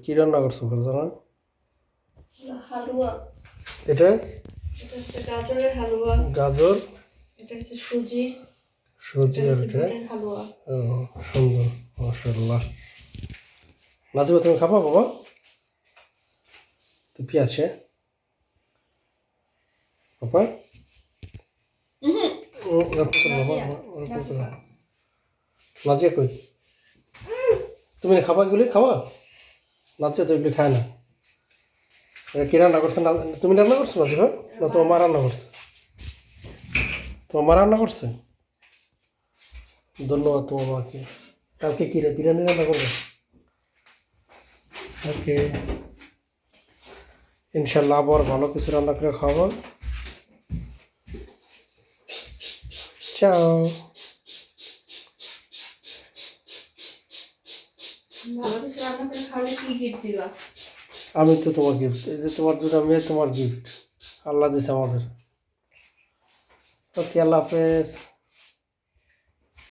কি রান্না করছো ফারজানা? হালুয়া। এটা এটা হচ্ছে গাজরের হালুয়া। গাজর, এটা হচ্ছে সুজি। সুজি এটা আর হচ্ছে এটা বুটের হালুয়া। ও, সুন্দর মাশাআল্লাহ। নাজিবা তুমি খাবা বাবা? তো কি আছে বাবা? ওরকম করো বাবা, ওরকম করো। নাজিয়া কই? তুমি না খাবা এগুলি খাওয়া? নাজিয়া তো এগুলি খায় না। এটা কি রান্না করছে না? তুমি রান্না করছো নাজিবা? না তোমার মা রান্না করছে? তোমার মা রান্না করছে? ধন্যবাদ তোমার মাকে। কালকে কি বিরিয়ানি রান্না করবে? ওকে, ইনশাল্লাহ আবার ভালো কিছু রান্না করে খাওয়াবো। চাও। ভালো কিছু রান্না করে খাওয়ালে কি গিফট দিবা? আমি তো তোমার গিফট, এই যে তোমার দুটো মেয়ে তোমার গিফট আল্লাহ দিয়েছে আমাদের। ওকে, আল্লাহ হাফেজ।